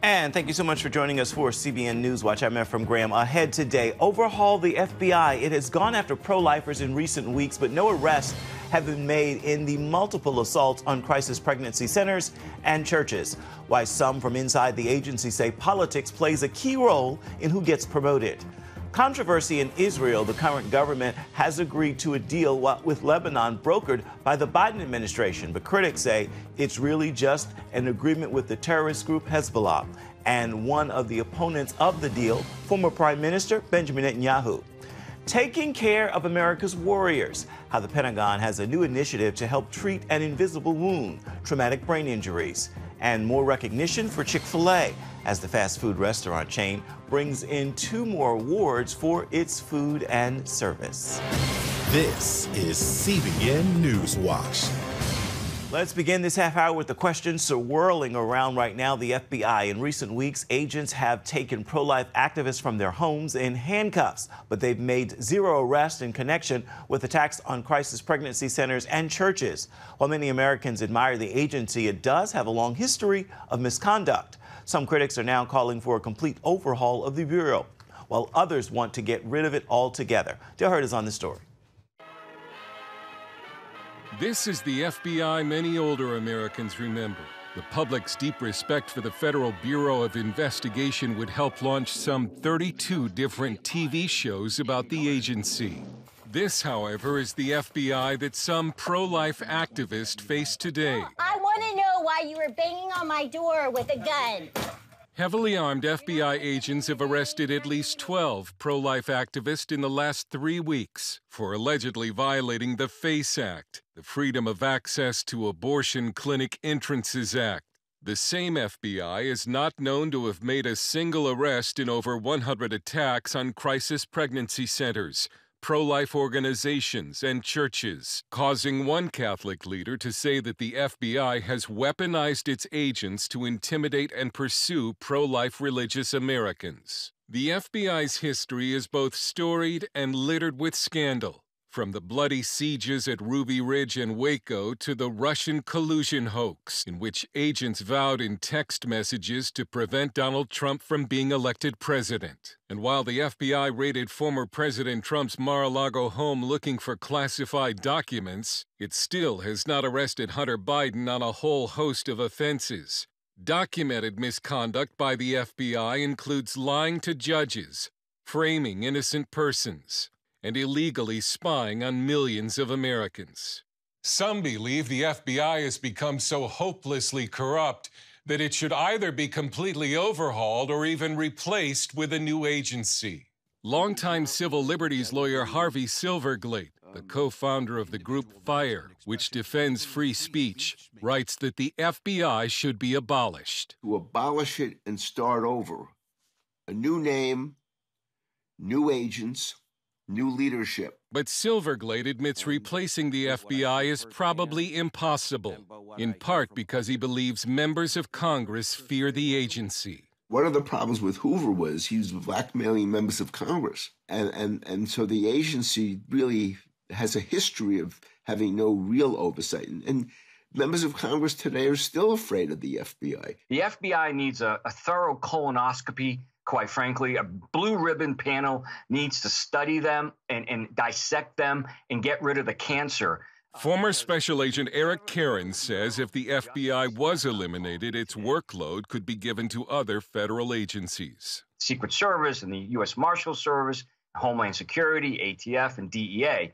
And thank you so much for joining us for CBN NewsWatch. I'm Ephraim Graham. Ahead today, overhaul the FBI. It has gone after pro-lifers in recent weeks, but no arrests have been made in the multiple assaults on crisis pregnancy centers and churches. Why some from inside the agency say politics plays a key role in who gets promoted. Controversy in Israel. The current government has agreed to a deal with Lebanon brokered by the Biden administration, but critics say it's really just an agreement with the terrorist group Hezbollah. And one of the opponents of the deal, former Prime Minister Benjamin Netanyahu. Taking care of America's warriors. How the Pentagon has a new initiative to help treat an invisible wound, traumatic brain injuries. And more recognition for Chick-fil-A as the fast food restaurant chain brings in 2 more awards for its food and service. This is CBN NewsWatch. Let's begin this half hour with the questions swirling around right now. The FBI. In recent weeks, agents have taken pro-life activists from their homes in handcuffs, but they've made 0 arrests in connection with attacks on crisis pregnancy centers and churches. While many Americans admire the agency, it does have a long history of misconduct. Some critics are now calling for a complete overhaul of the Bureau, while others want to get rid of it altogether. Dale Hurd is on the story. This is the FBI many older Americans remember. The public's deep respect for the Federal Bureau of Investigation would help launch some 32 different TV shows about the agency. This, however, is the FBI that some pro-life activists face today. I want to know why you were banging on my door with a gun. Heavily armed FBI agents have arrested at least 12 pro-life activists in the last 3 weeks for allegedly violating the FACE Act, the Freedom of Access to Abortion Clinic Entrances Act. The same FBI is not known to have made a single arrest in over 100 attacks on crisis pregnancy centers, pro-life organizations, and churches, causing one Catholic leader to say that the FBI has weaponized its agents to intimidate and pursue pro-life religious Americans. The FBI's history is both storied and littered with scandal, from the bloody sieges at Ruby Ridge and Waco to the Russian collusion hoax, in which agents vowed in text messages to prevent Donald Trump from being elected president. And while the FBI raided former President Trump's Mar-a-Lago home looking for classified documents, it still has not arrested Hunter Biden on a whole host of offenses. Documented misconduct by the FBI includes lying to judges, framing innocent persons, and illegally spying on millions of Americans. Some believe the FBI has become so hopelessly corrupt that it should either be completely overhauled or even replaced with a new agency. Longtime civil liberties lawyer Harvey Silverglate, the co-founder of the group FIRE, which defends free speech, writes that the FBI should be abolished. To abolish it and start over. A new name, new agents, new leadership. But Silverglade admits replacing the FBI is probably impossible, in part because he believes members of Congress fear the agency. One of the problems with Hoover was he was blackmailing members of Congress. And so the agency really has a history of having no real oversight. And members of Congress today are still afraid of the FBI. The FBI needs a thorough colonoscopy. Quite frankly, a blue ribbon panel needs to study them and dissect them and get rid of the cancer. Former Special Agent Eric Karen says if the FBI was eliminated, its workload could be given to other federal agencies. Secret Service and the U.S. Marshal Service, Homeland Security, ATF, and DEA.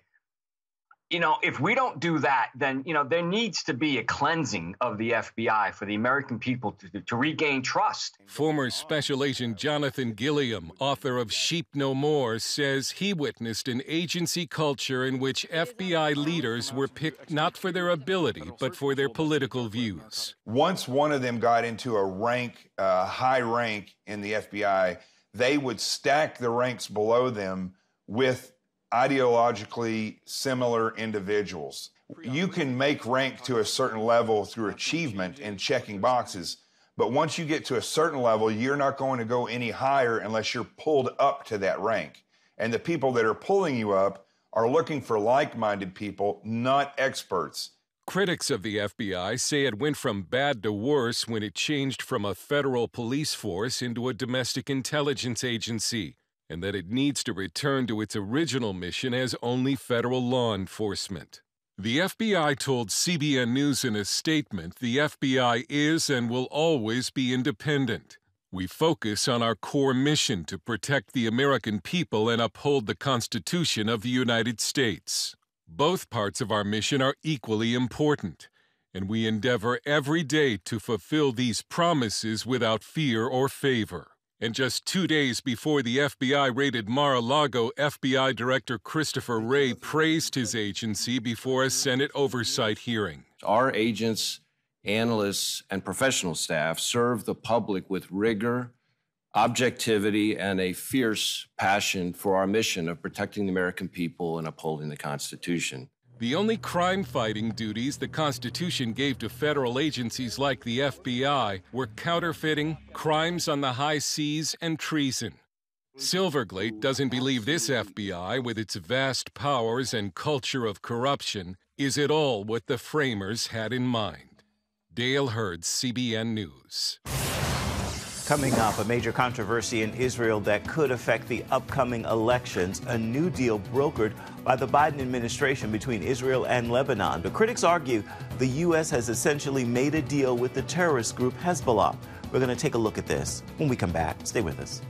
You know, if we don't do that, then, there needs to be a cleansing of the FBI for the American people to regain trust. Former Special Agent Jonathan Gilliam, author of Sheep No More, says he witnessed an agency culture in which FBI leaders were picked not for their ability, but for their political views. Once one of them got into a high rank in the FBI, they would stack the ranks below them with ideologically similar individuals. You can make rank to a certain level through achievement and checking boxes, but once you get to a certain level, you're not going to go any higher unless you're pulled up to that rank. And the people that are pulling you up are looking for like-minded people, not experts. Critics of the FBI say it went from bad to worse when it changed from a federal police force into a domestic intelligence agency, and that it needs to return to its original mission as only federal law enforcement. The FBI told CBN News in a statement the FBI is and will always be independent. We focus on our core mission to protect the American people and uphold the Constitution of the United States. Both parts of our mission are equally important, and we endeavor every day to fulfill these promises without fear or favor. And just 2 days before the FBI raided Mar-a-Lago, FBI Director Christopher Wray praised his agency before a Senate oversight hearing. Our agents, analysts, and professional staff serve the public with rigor, objectivity, and a fierce passion for our mission of protecting the American people and upholding the Constitution. The only crime-fighting duties the Constitution gave to federal agencies like the FBI were counterfeiting, crimes on the high seas, and treason. Silverglate doesn't believe this FBI, with its vast powers and culture of corruption, is at all what the framers had in mind. Dale Hurd, CBN News. Coming up, a major controversy in Israel that could affect the upcoming elections, a new deal brokered by the Biden administration between Israel and Lebanon. But critics argue the U.S. has essentially made a deal with the terrorist group Hezbollah. We're going to take a look at this when we come back. Stay with us.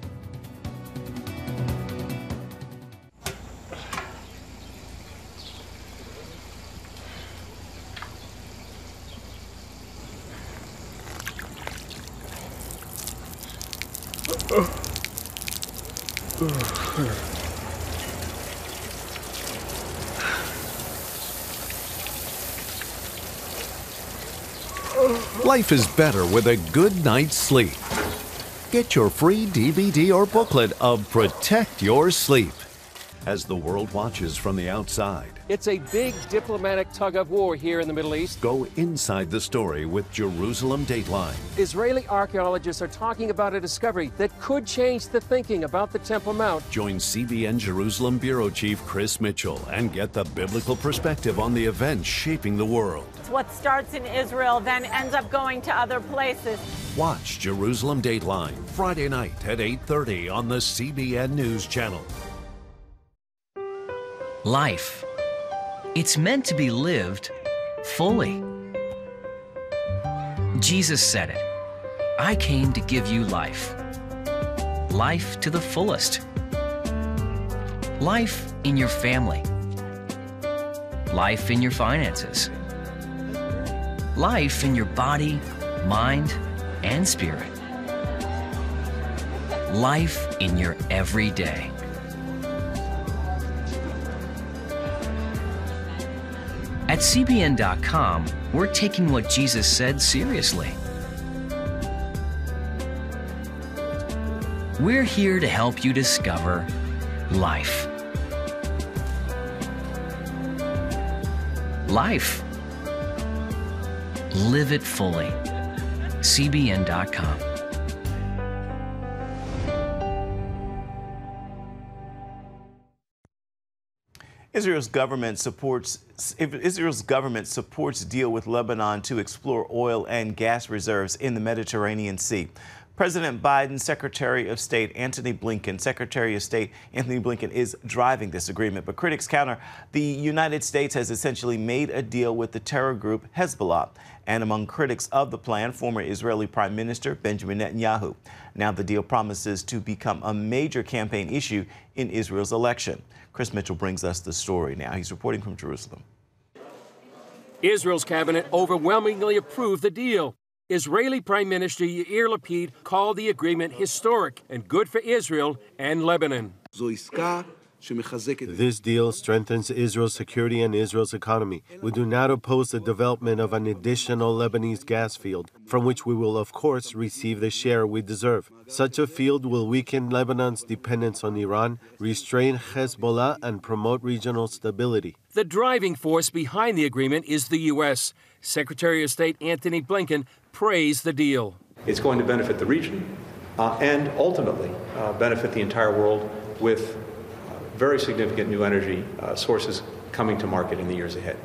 Life is better with a good night's sleep. Get your free DVD or booklet of Protect Your Sleep as the world watches from the outside. It's a big diplomatic tug-of-war here in the Middle East. Go inside the story with Jerusalem Dateline. Israeli archaeologists are talking about a discovery that could change the thinking about the Temple Mount. Join CBN Jerusalem Bureau Chief Chris Mitchell and get the biblical perspective on the events shaping the world. What starts in Israel then ends up going to other places. Watch Jerusalem Dateline Friday night at 8:30 on the CBN News Channel. Life. It's meant to be lived fully. Jesus said it. I came to give you life. Life to the fullest. Life in your family. Life in your finances. Life in your body, mind, and spirit. Life in your everyday. At CBN.com, we're taking what Jesus said seriously. We're here to help you discover life. Life. Live it fully. CBN.com. Israel's government supports deal with Lebanon to explore oil and gas reserves in the Mediterranean Sea. President Biden's Secretary of State Anthony Blinken is driving this agreement, but critics counter the United States has essentially made a deal with the terror group Hezbollah. And among critics of the plan, former Israeli Prime Minister Benjamin Netanyahu. Now the deal promises to become a major campaign issue in Israel's election. Chris Mitchell brings us the story now. He's reporting from Jerusalem. Israel's cabinet overwhelmingly approved the deal. Israeli Prime Minister Yair Lapid called the agreement historic and good for Israel and Lebanon. This deal strengthens Israel's security and Israel's economy. We do not oppose the development of an additional Lebanese gas field, from which we will, of course, receive the share we deserve. Such a field will weaken Lebanon's dependence on Iran, restrain Hezbollah, and promote regional stability. The driving force behind the agreement is the U.S. Secretary of State Anthony Blinken praised the deal. It's going to benefit the region and ultimately benefit the entire world with very significant new energy sources coming to market in the years ahead.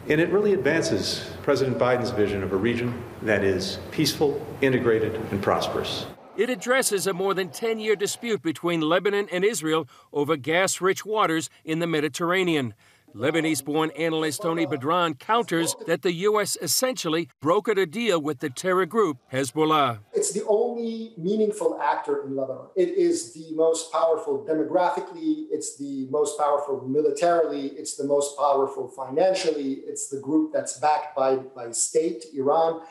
And it really advances President Biden's vision of a region that is peaceful, integrated, and prosperous. It addresses a more than 10-year dispute between Lebanon and Israel over gas-rich waters in the Mediterranean. Lebanese-born analyst Tony Bedran counters that the U.S. essentially brokered a deal with the terror group Hezbollah. It's the only meaningful actor in Lebanon. It is the most powerful demographically. It's the most powerful militarily. It's the most powerful financially. It's the group that's backed by state, Iran.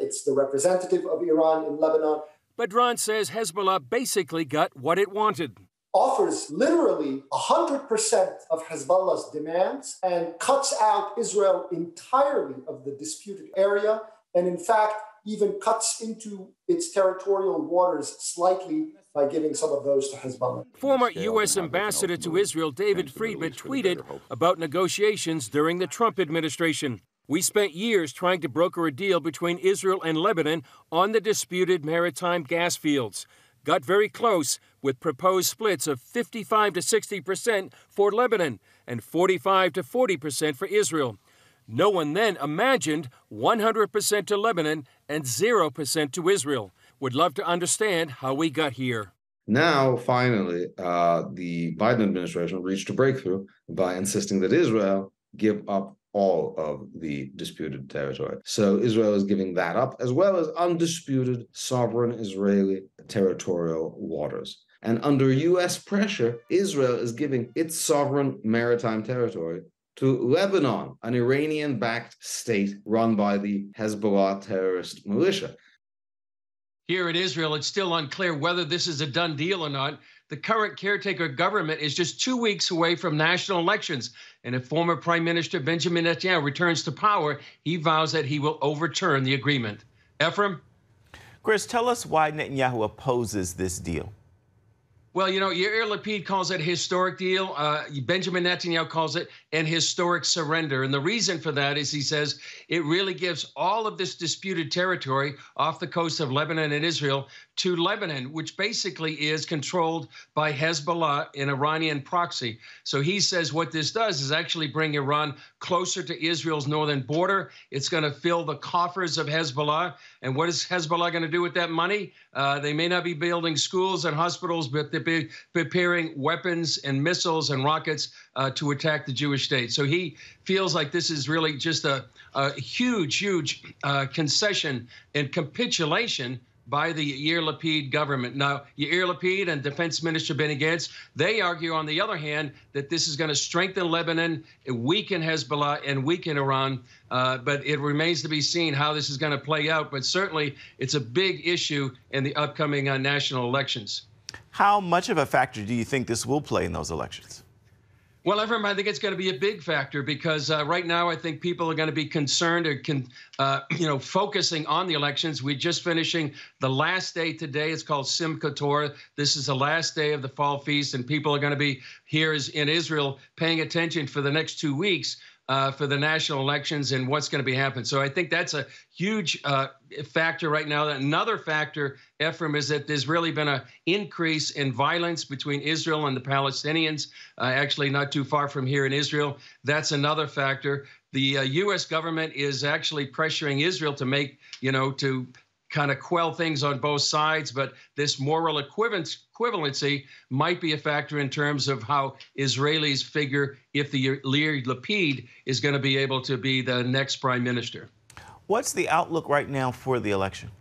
It's the representative of Iran in Lebanon. Bedran says Hezbollah basically got what it wanted. Offers literally 100% of Hezbollah's demands and cuts out Israel entirely of the disputed area, and in fact, even cuts into its territorial waters slightly by giving some of those to Hezbollah. Former U.S. Ambassador to Israel David Friedman tweeted about negotiations during the Trump administration. We spent years trying to broker a deal between Israel and Lebanon on the disputed maritime gas fields. Got very close with proposed splits of 55 to 60% for Lebanon and 45 to 40% for Israel. No one then imagined 100% to Lebanon and 0% to Israel. Would love to understand how we got here. Now, finally, the Biden administration reached a breakthrough by insisting that Israel give up all of the disputed territory. So Israel is giving that up, as well as undisputed sovereign Israeli territorial waters. And under U.S. pressure, Israel is giving its sovereign maritime territory to Lebanon, an Iranian-backed state run by the Hezbollah terrorist militia. Here in Israel, it's still unclear whether this is a done deal or not. The current caretaker government is just 2 weeks away from national elections. And if former Prime Minister Benjamin Netanyahu returns to power, he vows that he will overturn the agreement. Ephraim? Chris, tell us why Netanyahu opposes this deal. Well, you know, Yair Lapid calls it a historic deal. Benjamin Netanyahu calls it an historic surrender. And the reason for that is, he says, it really gives all of this disputed territory off the coast of Lebanon and Israel to Lebanon, which basically is controlled by Hezbollah, an Iranian proxy. So he says what this does is actually bring Iran closer to Israel's northern border. It's going to fill the coffers of Hezbollah. And what is Hezbollah going to do with that money? They may not be building schools and hospitals, but they're preparing weapons and missiles and rockets to attack the Jewish state. So he feels like this is really just a huge concession and capitulation by the Yair Lapid government. Now, Yair Lapid and Defense Minister Benny Gantz, they argue, on the other hand, that this is going to strengthen Lebanon, weaken Hezbollah, and weaken Iran. But it remains to be seen how this is going to play out. But certainly, it's a big issue in the upcoming national elections. How much of a factor do you think this will play in those elections? Well, Ephraim, I think it's going to be a big factor because right now I think people are going to be concerned or, focusing on the elections. We're just finishing the last day today. It's called Simchat Torah. This is the last day of the fall feast, and people are going to be here in Israel paying attention for the next 2 weeks for the national elections and what's going to be happening. So I think that's a huge factor right now. Another factor, Ephraim, is that there's really been an increase in violence between Israel and the Palestinians, actually not too far from here in Israel. That's another factor. The U.S. government is actually pressuring Israel to make, to kind of quell things on both sides, but this moral equivalency might be a factor in terms of how Israelis figure if the Yair Lapid is going to be able to be the next prime minister. What's the outlook right now for the election?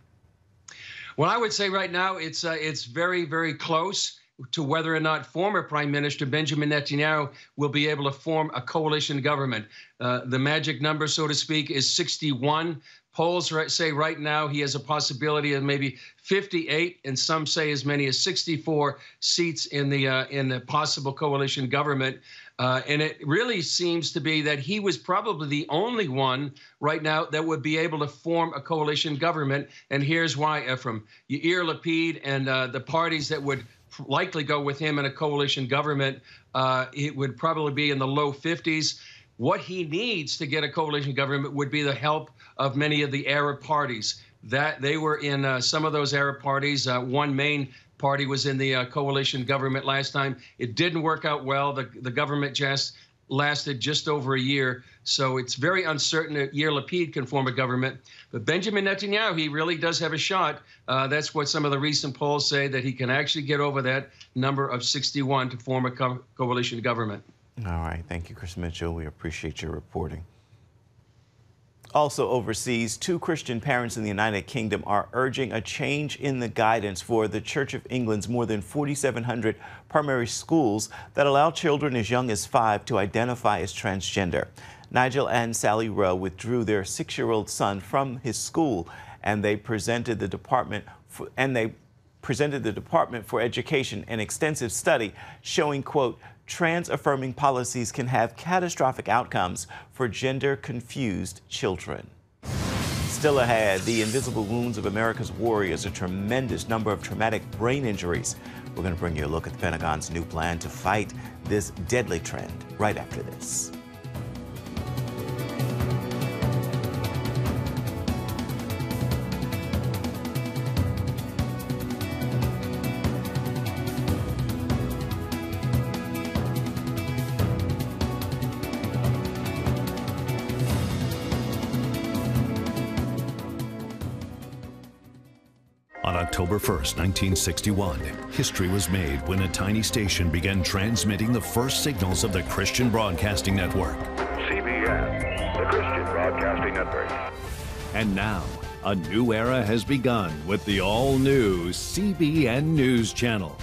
Well, I would say right now it's very, very close to whether or not former Prime Minister Benjamin Netanyahu will be able to form a coalition government. The magic number, so to speak, is 61. Polls say right now he has a possibility of maybe 58, and some say as many as 64 seats in the possible coalition government. And it really seems to be that he was probably the only one right now that would be able to form a coalition government. And here's why, Ephraim. Yair Lapid and the parties that would likely go with him in a coalition government, it would probably be in the low 50s. What he needs to get a coalition government would be the help of many of the Arab parties. That they were in some of those Arab parties. One main party was in the coalition government last time. It didn't work out well. The government just lasted just over a year. So it's very uncertain that Yair Lapid can form a government. But Benjamin Netanyahu, he really does have a shot. That's what some of the recent polls say, that he can actually get over that number of 61 to form a coalition government. All right. Thank you, Chris Mitchell. We appreciate your reporting. Also overseas, 2 Christian parents in the United Kingdom are urging a change in the guidance for the Church of England's more than 4,700 primary schools that allow children as young as 5 to identify as transgender. Nigel and Sally Rowe withdrew their 6-year-old son from his school, and they presented the Department for Education an extensive study showing, quote, trans-affirming policies can have catastrophic outcomes for gender-confused children. Still ahead, the invisible wounds of America's warriors, a tremendous number of traumatic brain injuries. We're going to bring you a look at the Pentagon's new plan to fight this deadly trend right after this. On October 1st, 1961, history was made when a tiny station began transmitting the first signals of the Christian Broadcasting Network. CBN, the Christian Broadcasting Network. And now, a new era has begun with the all-new CBN News Channel.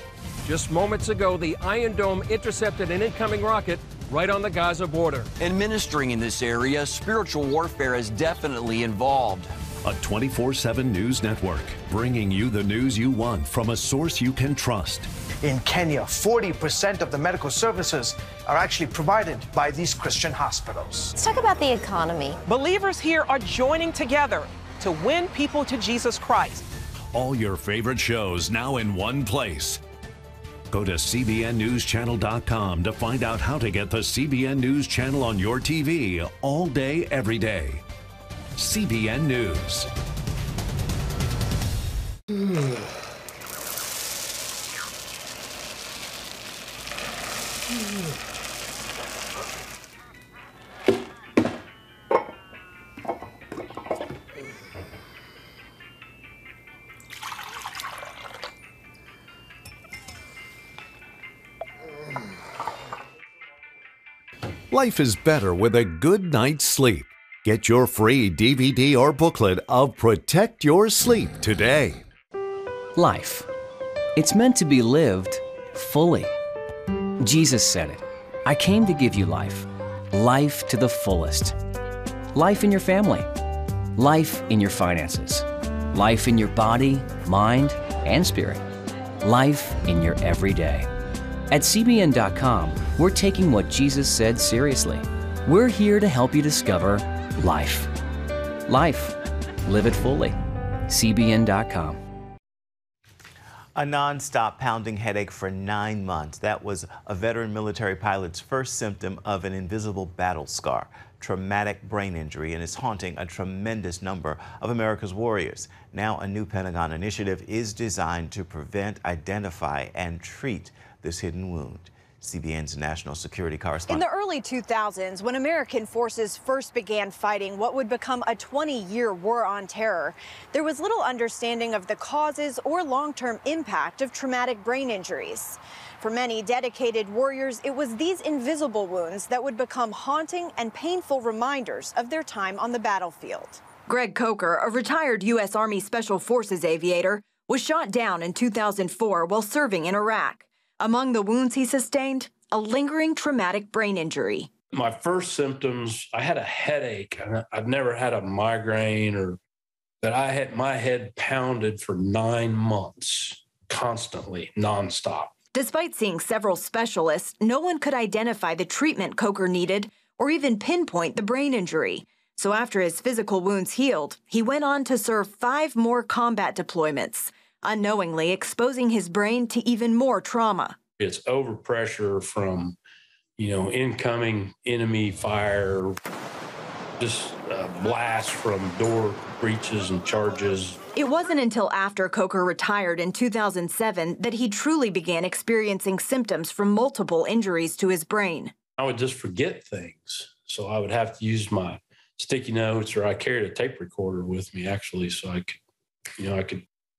Just moments ago, the Iron Dome intercepted an incoming rocket right on the Gaza border. And ministering in this area, spiritual warfare is definitely involved. A 24/7 news network, bringing you the news you want from a source you can trust. In Kenya, 40% of the medical services are actually provided by these Christian hospitals. Let's talk about the economy. Believers here are joining together to win people to Jesus Christ. All your favorite shows now in one place. Go to CBNNewsChannel.com to find out how to get the CBN News Channel on your TV all day, every day. CBN News. Life is better with a good night's sleep. Get your free DVD or booklet of Protect Your Sleep today. Life. It's meant to be lived fully. Jesus said it. I came to give you life. Life to the fullest. Life in your family. Life in your finances. Life in your body, mind, and spirit. Life in your everyday. At CBN.com, we're taking what Jesus said seriously. We're here to help you discover life. Life. Live it fully. CBN.com. A non-stop pounding headache for 9 months. That was a veteran military pilot's first symptom of an invisible battle scar, traumatic brain injury, and is haunting a tremendous number of America's warriors. Now, a new Pentagon initiative is designed to prevent, identify, and treat this hidden wound. CBN's national security correspondent. In the early 2000s, when American forces first began fighting what would become a 20-year war on terror, there was little understanding of the causes or long-term impact of traumatic brain injuries. For many dedicated warriors, it was these invisible wounds that would become haunting and painful reminders of their time on the battlefield. Greg Coker, a retired U.S. Army Special Forces aviator, was shot down in 2004 while serving in Iraq. Among the wounds he sustained, a lingering traumatic brain injury. My first symptoms, I had a headache. I've never had a migraine, or that I had my head pounded for 9 months, constantly, nonstop. Despite seeing several specialists, no one could identify the treatment Coker needed or even pinpoint the brain injury. So after his physical wounds healed, he went on to serve 5 more combat deployments, unknowingly exposing his brain to even more trauma. It's overpressure from, incoming enemy fire, just blast from door breaches and charges. It wasn't until after Coker retired in 2007 that he truly began experiencing symptoms from multiple injuries to his brain. I would just forget things. So I would have to use my sticky notes, or I carried a tape recorder with me actually, so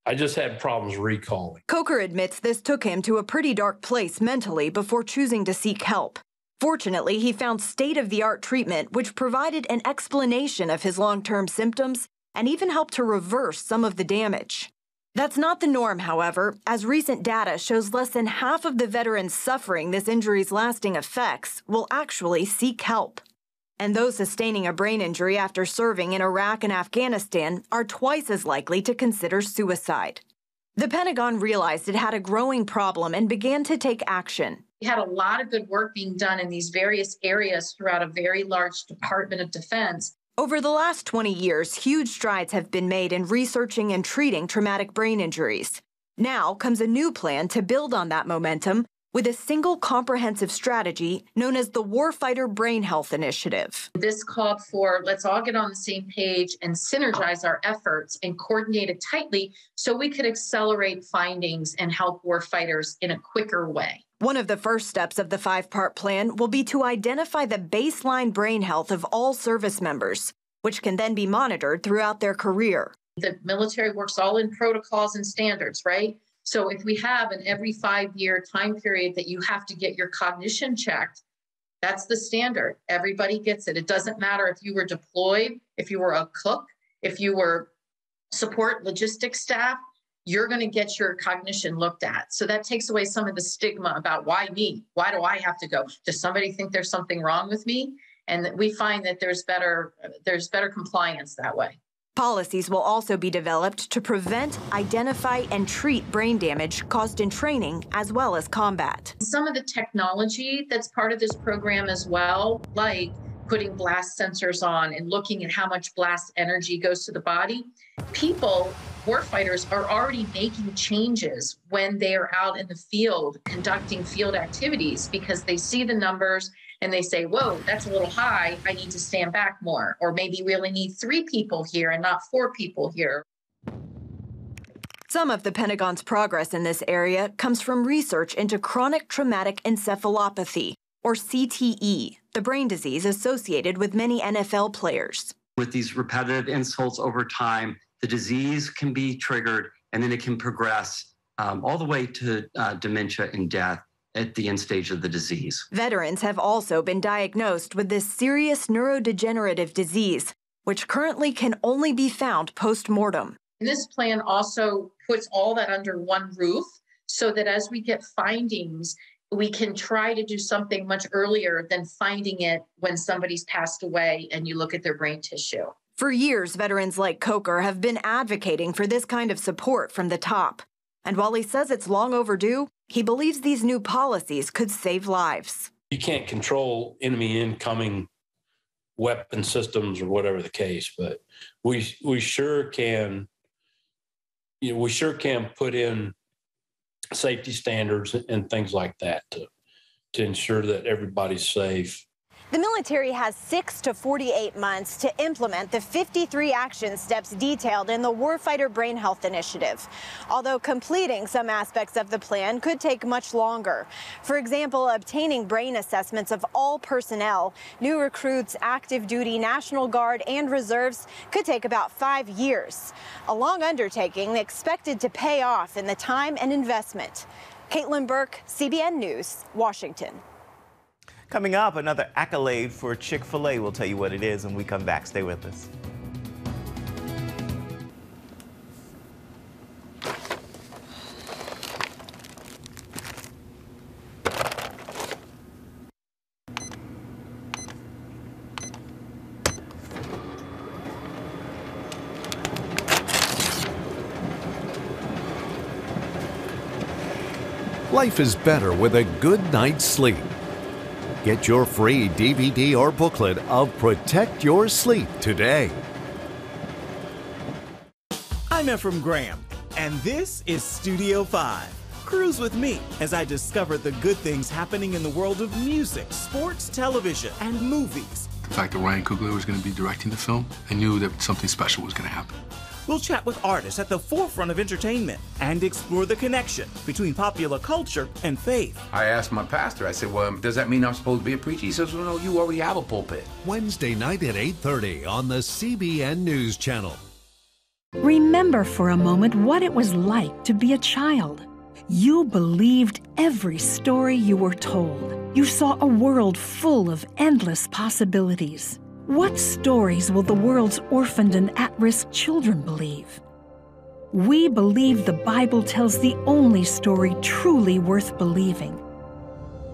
I just had problems recalling. Coker admits this took him to a pretty dark place mentally before choosing to seek help. Fortunately, he found state-of-the-art treatment which provided an explanation of his long-term symptoms and even helped to reverse some of the damage. That's not the norm, however, as recent data shows less than half of the veterans suffering this injury's lasting effects will actually seek help. And those sustaining a brain injury after serving in Iraq and Afghanistan are twice as likely to consider suicide. The Pentagon realized it had a growing problem and began to take action. We had a lot of good work being done in these various areas throughout a very large Department of Defense. Over the last 20 years, huge strides have been made in researching and treating traumatic brain injuries. Now comes a new plan to build on that momentum with a single comprehensive strategy known as the Warfighter Brain Health Initiative. This called for, let's all get on the same page and synergize our efforts and coordinate it tightly so we could accelerate findings and help warfighters in a quicker way. One of the first steps of the 5-part plan will be to identify the baseline brain health of all service members, which can then be monitored throughout their career. The military works all in protocols and standards, right? So if we have an every 5-year time period that you have to get your cognition checked, that's the standard. Everybody gets it. It doesn't matter if you were deployed, if you were a cook, if you were support logistics staff, you're going to get your cognition looked at. So that takes away some of the stigma about why me? Why do I have to go? Does somebody think there's something wrong with me? And we find that there's better compliance that way. Policies will also be developed to prevent, identify, and treat brain damage caused in training as well as combat. Some of the technology that's part of this program as well, like putting blast sensors on and looking at how much blast energy goes to the body, people, warfighters, are already making changes when they are out in the field conducting field activities because they see the numbers and they say, whoa, that's a little high, I need to stand back more. Or maybe we really need 3 people here and not 4 people here. Some of the Pentagon's progress in this area comes from research into chronic traumatic encephalopathy, or CTE, the brain disease associated with many NFL players. With these repetitive insults over time, the disease can be triggered and then it can progress all the way to dementia and death at the end stage of the disease. Veterans have also been diagnosed with this serious neurodegenerative disease, which currently can only be found post-mortem. This plan also puts all that under one roof so that as we get findings, we can try to do something much earlier than finding it when somebody's passed away and you look at their brain tissue. For years, veterans like Coker have been advocating for this kind of support from the top. And while he says it's long overdue, he believes these new policies could save lives. You can't control enemy incoming weapon systems or whatever the case, but we sure can. We sure can put in safety standards and things like that to ensure that everybody's safe. The military has 6 to 48 months to implement the 53 action steps detailed in the Warfighter Brain Health Initiative, although completing some aspects of the plan could take much longer. For example, obtaining brain assessments of all personnel, new recruits, active duty, National Guard, and reserves could take about 5 years. A long undertaking expected to pay off in the time and investment. Caitlin Burke, CBN News, Washington. Coming up, another accolade for Chick-fil-A. We'll tell you what it is when we come back. Stay with us. Life is better with a good night's sleep. Get your free DVD or booklet of Protect Your Sleep today. I'm Ephraim Graham, and this is Studio 5. Cruise with me as I discover the good things happening in the world of music, sports, television, and movies. The fact that Ryan Coogler was going to be directing the film, I knew that something special was going to happen. We'll chat with artists at the forefront of entertainment and explore the connection between popular culture and faith. I asked my pastor, I said, well, does that mean I'm supposed to be a preacher? He says, well, no, you already have a pulpit. Wednesday night at 8:30 on the CBN News Channel. Remember for a moment what it was like to be a child. You believed every story you were told. You saw a world full of endless possibilities. What stories will the world's orphaned and at-risk children believe? We believe the Bible tells the only story truly worth believing.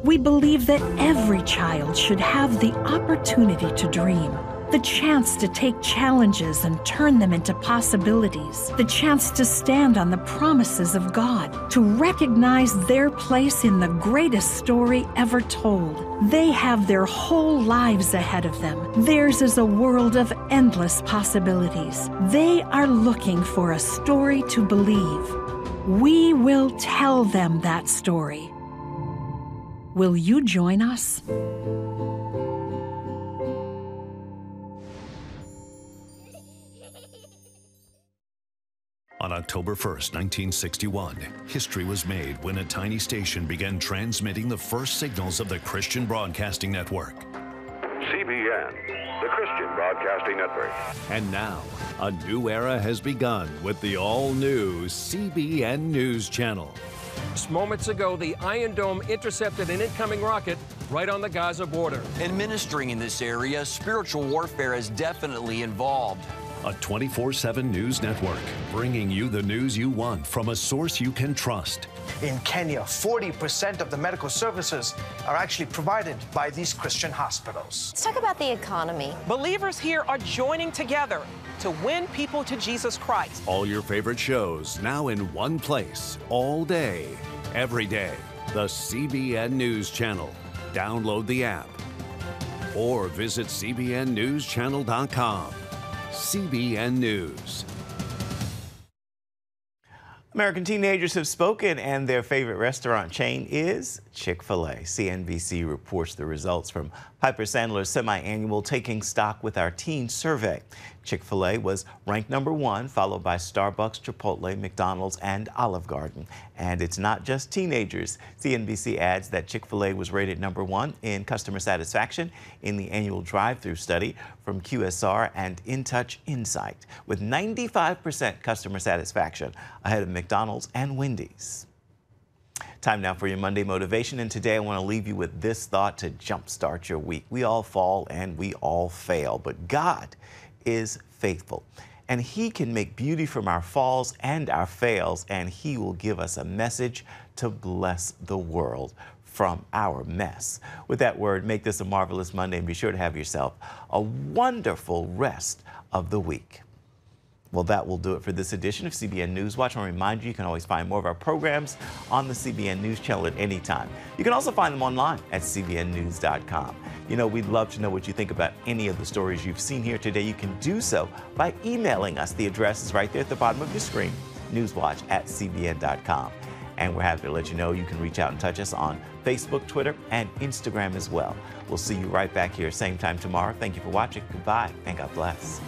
We believe that every child should have the opportunity to dream, the chance to take challenges and turn them into possibilities, the chance to stand on the promises of God, to recognize their place in the greatest story ever told. They have their whole lives ahead of them. Theirs is a world of endless possibilities. They are looking for a story to believe. We will tell them that story. Will you join us? On October 1st, 1961, history was made when a tiny station began transmitting the first signals of the Christian Broadcasting Network. CBN, the Christian Broadcasting Network. And now, a new era has begun with the all-new CBN News Channel. Just moments ago, the Iron Dome intercepted an incoming rocket right on the Gaza border. Administering in this area, spiritual warfare is definitely involved. A 24/7 news network, bringing you the news you want from a source you can trust. In Kenya, 40% of the medical services are actually provided by these Christian hospitals. Let's talk about the economy. Believers here are joining together to win people to Jesus Christ. All your favorite shows now in one place, all day, every day. The CBN News Channel. Download the app or visit cbnnewschannel.com. CBN News. American teenagers have spoken, and their favorite restaurant chain is Chick-fil-A. CNBC reports the results from Piper Sandler's semi-annual Taking Stock with Our Teens survey. Chick-fil-A was ranked #1, followed by Starbucks, Chipotle, McDonald's, and Olive Garden. And it's not just teenagers. CNBC adds that Chick-fil-A was rated #1 in customer satisfaction in the annual drive-thru study from QSR and InTouch Insight, with 95% customer satisfaction, ahead of McDonald's and Wendy's. Time now for your Monday motivation, and today I want to leave you with this thought to jumpstart your week. We all fall and we all fail, but God is faithful, and He can make beauty from our falls and our fails, and He will give us a message to bless the world from our mess. With that word, make this a marvelous Monday, and be sure to have yourself a wonderful rest of the week. Well, that will do it for this edition of CBN NewsWatch. I want to remind you, you can always find more of our programs on the CBN News Channel at any time. You can also find them online at cbnnews.com. You know, we'd love to know what you think about any of the stories you've seen here today. You can do so by emailing us. The address is right there at the bottom of your screen, newswatch@cbn.com. And we're happy to let you know you can reach out and touch us on Facebook, Twitter, and Instagram as well. We'll see you right back here, same time tomorrow. Thank you for watching. Goodbye, and God bless.